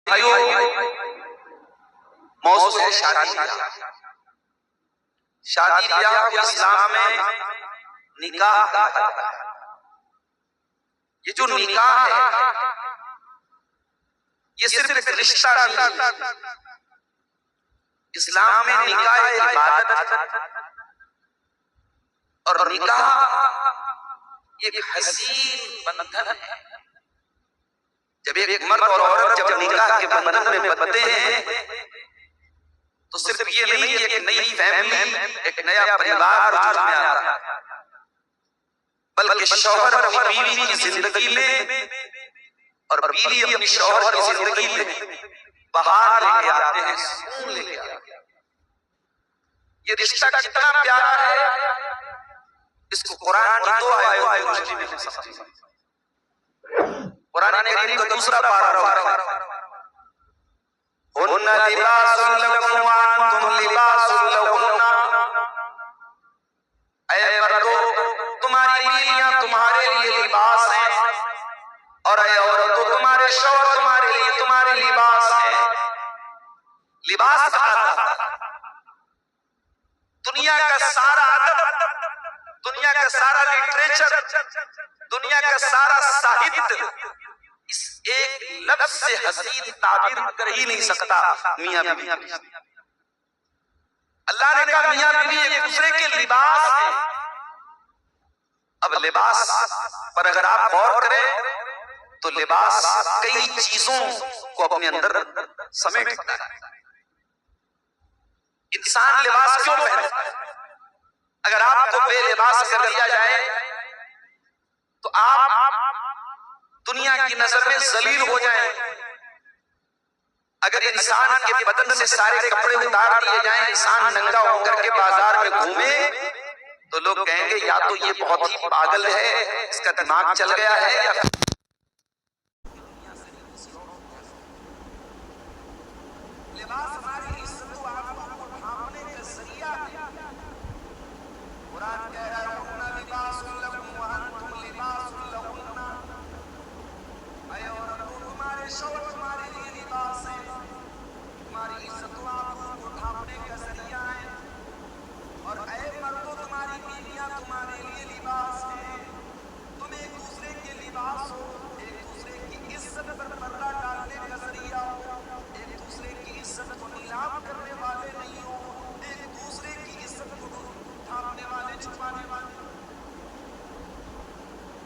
भाइयों, मौजूद है शादी ब्याह। शादी ब्याह को इस्लाम में निकाह कहा जाता है। ये जो निकाह है ये सिर्फ एक रिश्ता नहीं, इस्लाम में निकाह एक इबादत और निकाह एक हसीन बंधन है। जब एक मर्द और औरत जब निकाह के बंधन में बंधते हैं तो सिर्फ ये नहीं कि एक नई फैमिली, एक नया परिवार वजूद में आता है, बल्कि शौहर अपनी बीवी की जिंदगी में और बीवी अपनी शौहर की जिंदगी में बहार लेके आते हैं, सुकून लेके आते हैं। ये रिश्ता कितना प्यारा है, इसको कुरान की दो आयतों की रोशनी में हम समझेंगे। कुरान करीम का दूसरा पारा हुन्ना लिबासुन लकुम व अंतुम लिबासुन लहुन्ना। ऐ मर्दों, तुम्हारी बीवियां तुम्हारे लिए लिबास हैं और ऐ औरतों, तुम्हारे शौहर तुम्हारे लिए तुम्हारे लिबास हैं। लिबास कहा दुनिया का सारा अदब, दुनिया का सारा लिटरेचर, दुनिया का सारा साहित्य इस एक लफ्ज से हसीन ताबीर कर ही नहीं सकता, मियां बीवी। अल्लाह ने कहा मियां बीवी एक दूसरे के लिबास हैं। अब लिबास पर अगर आप गौर करें तो लिबास कई चीजों को अपने अंदर समेटता है। इंसान लिबास क्यों पहनता है? अगर आपको बेलिबास कर दिया जाए तो आप दुनिया की नजर में जलील हो जाएं। अगर इंसान के बदन से सारे कपड़े उतार दिए जाएं, इंसान नंगा होकर के बाजार में घूमे तो लोग कहेंगे या तो ये बहुत ही पागल है, इसका दिमाग चल गया है, या लिबास हमारी इज्जत को आबरू को ढांपने का जरिया है। कुरान कह रहा है हुन्ना लिबासुन लकुम व अंतुम लिबासुन लहुन्ना। ऐ औरतों, तुम्हारे शौहर तुम्हारे लिए लिबास है, तुम्हारी इज्जत व आबरू को ढांपने का जरिया है। और ऐ मर्दों, तुम्हारी बीवियां तुम्हारे लिए लिबास है, तुम एक दूसरे के लिबास हो, एक दूसरे की इज्जत पर पर्दा डालने का जरिया हो, एक दूसरे की इज्जत को नीलाम करने वाले नहीं हो, एक दूसरे की इज्जत को ढांपने वाले, छुपाने वाले।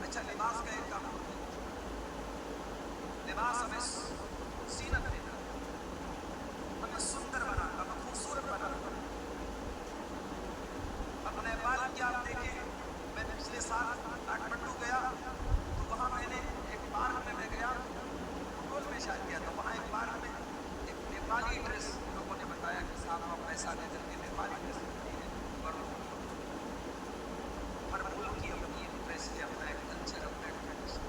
अच्छा, लिबास का एक काम, लिबास हमें सीनत देता, हमें सुंदर बनाता, हमें खूबसूरत बनाता। अपने बाल की आप देखें, मैं पिछले साल काठमांडू गया तो वहाँ मैंने एक पार्क में मैं गया, फुटबॉल में शायद गया, तो वहाँ एक पार्क में एक नेपाली ड्रेस लोगों ने बताया कि साहब आप पैसा दे करके नेपाली ड्रेस मिलती है, और हर मुल्क की अपनी ड्रेस के अपना एक कल्चर, अपना एक ट्रेडिशन,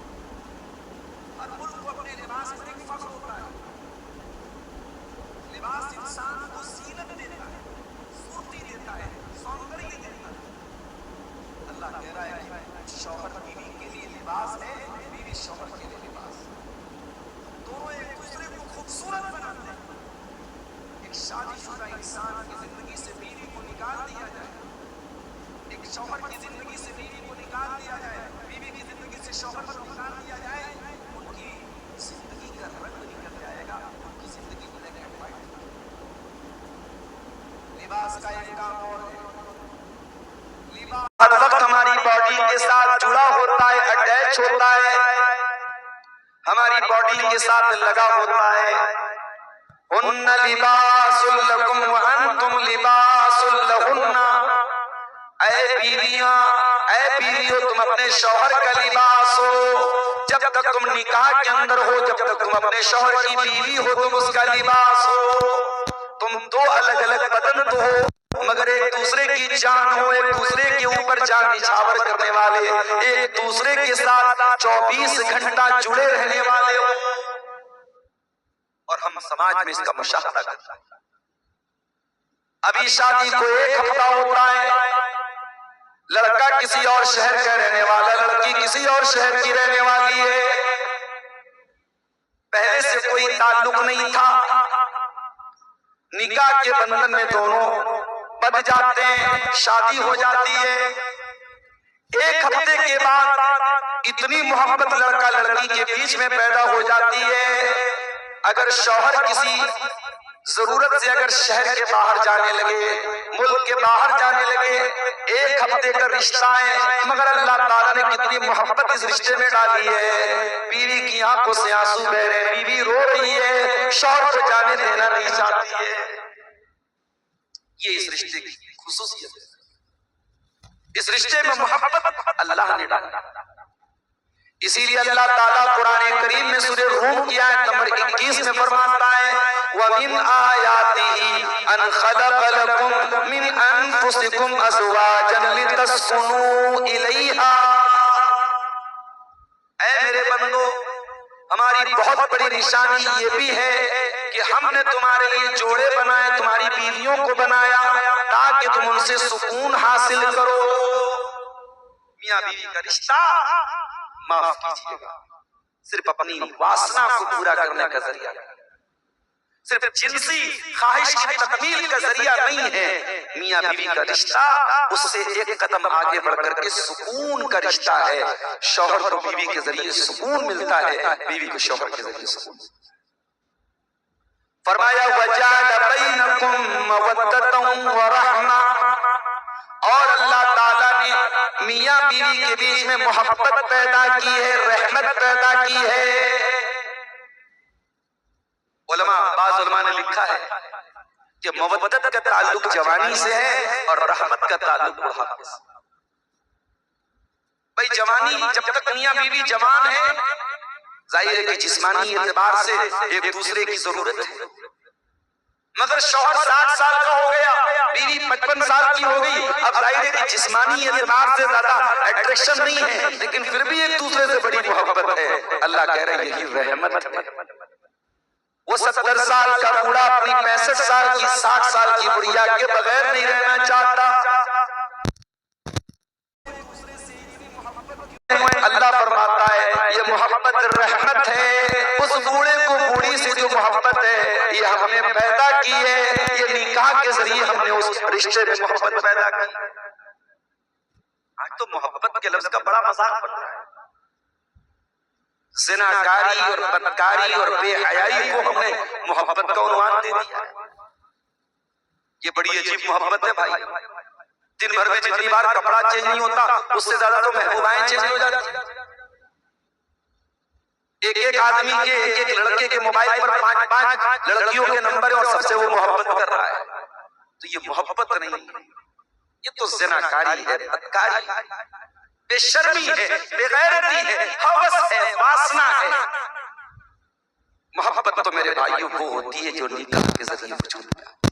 हर मुल्क को अपने लिबास पर एक फख्र होता है। लिबास इंसान को सीनत देता है, फुर्ती देता है, सौंदर्य देता है। अल्लाह कह रहा है कि शौहर बीवी के लिए लिबास है, बीवी शौहर के लिए लिबास है। दोनों एक दूसरे को खूबसूरत बनाते हैं। एक शादीशुदा इंसान की जिंदगी से बीवी को निकाल दिया जाए, एक शौहर की जिंदगी से बीवी को निकाल दिया जाए, बीवी की जिंदगी से शौहर को निकाल दिया जाए, उनकी जिंदगी का रंग निकल जाएगा, उनकी जिंदगी ब्लैक एंड व्हाइट। लिबास का एक काम और है, लिबास हर वक्त हमारी बॉडी के साथ जुड़ा होता है, अटैच होता है, हमारी बॉडी के साथ लगा होता है। हुन्ना लिबासुल लकुम व अंतुम लिबासुल लहुन्ना। ऐ बीवियां, ऐ बीवियों, तुम अपने शौहर का लिबास हो। जब तक तुम निकाह के अंदर हो, जब तक तुम अपने शौहर की बीवी हो, तुम उसका लिबास हो। तुम दो अलग अलग बदन तो हो, मगर एक दूसरे की जान हो, एक दूसरे के ऊपर जान निछावर करने वाले, एक दूसरे के साथ 24 घंटा जुड़े रहने वाले हो। और हम समाज में इसका मुशाहदा करते हैं। अभी शादी को एक हफ्ता होता है, लड़का किसी और शहर का रहने वाला, लड़की किसी और शहर की रहने वाली है, पहले से कोई ताल्लुक नहीं था, निकाह के बंधन में दोनों बंध जाते हैं, शादी हो जाती है। एक हफ्ते के बाद इतनी मोहब्बत लड़का लड़की के बीच में पैदा हो जाती है, अगर शौहर किसी जरूरत से अगर शहर के बाहर जाने लगे, मुल्क के बाहर जाने लगे, एक हफ्ते का रिश्ता है, मगर अल्लाह ताला ने कितनी मोहब्बत इस रिश्ते में डाली है। बीवी की आंखों से आंसू बह रहे, बीवी रो रही है, शौहर को जाने देना नहीं चाहती है। ये इस रिश्ते की खुसूसियत है। इस रिश्ते में मोहब्बत अल्लाह ने डाली। इसीलिए अल्लाह ताला कुरान करीम में सूरह रूम की आयत नंबर 21 में फरमाता है, वमिन आयातिही अन खलक़ लकुम मिन अनफुसिकुम अज़वाजन लितस्कुनू इलैहा। ऐ मेरे बंदो, हमारी बहुत बड़ी निशानी ये भी है कि हमने तुम्हारे लिए जोड़े बनाए, तुम्हारी बीवियों को बनाया ताकि तुम उनसे सुकून हासिल करो। मियां बीवी का रिश्ता माफ कीजिएगा सिर्फ अपनी वासना को पूरा करने का जरिया, सिर्फ जिनसी ख्वाहिश की तकमील का जरिया नहीं है। मियां बीवी का रिश्ता उससे एक कदम आगे बढ़कर के सुकून का रिश्ता है। शौहर को बीवी के जरिए सुकून मिलता है, बीवी को शौहर के जरिए सुकून। फरमाया वजाल बैनकुम मवद्दतन व रहमा, और अल्लाह ताला ने मियां बीवी के बीच में मोहब्बत पैदा की है, रहमत पैदा की है। बाज़ उलमा ने लिखा है कि मवद्दत का ताल्लुक जवानी से है और रहमत का ताल्लुक बुढ़ापे से। भाई जवानी जब तक मियां बीवी जवान है, जाहिर है कि जिस्मानी एतबार से एक दूसरे की जरूरत है, मगर शौहर 60 साल का हो गया, बीवी 55 साल की हो गई, अब जाहिर है कि जिस्मानी एतबार से ज्यादा अट्रैक्शन नहीं है, लेकिन फिर भी एक दूसरे से बड़ी मोहब्बत है। अल्लाह कह रहे हैं यही रहमत है। वो 70 साल का बूढ़ा अपनी 65 साल की 60 साल की बुढ़िया के बगैर नहीं रहना चाहता। अल्लाह फरमाता है ये मोहब्बत रहमत है। उस बूढ़े को बूढ़ी से जो मोहब्बत है ये हमने पैदा की है, ये निकाह के जरिए हमने उस रिश्ते में मोहब्बत पैदा की। आज तो मोहब्बत के लफ्ज का बड़ा मजाक बन रहा है। ज़िनाकारी और बदकारी और बेहयाई को हमने मोहब्बत का उन्वान दे दिया। ये बड़ी अजीब मोहब्बत है भाई। दिन भर में जितनी बार कपड़ा चेंज नहीं होता, उससे ज्यादा तो महबूबाएं चेंज हो जाती। एक एक आदमी के एक एक लड़के के मोबाइल पर 5-5 लड़कियों के नंबर है और सबसे वो मोहब्बत कर रहा है। तो ये मोहब्बत नहीं, ये तो ज़िनाकारी है, बदकारी है, बेशर्मी है, बेगैरती है, हवस है, वासना है। मोहब्बत तो मेरे भाइयों वो होती है जो निकाह के जरिए वजूद में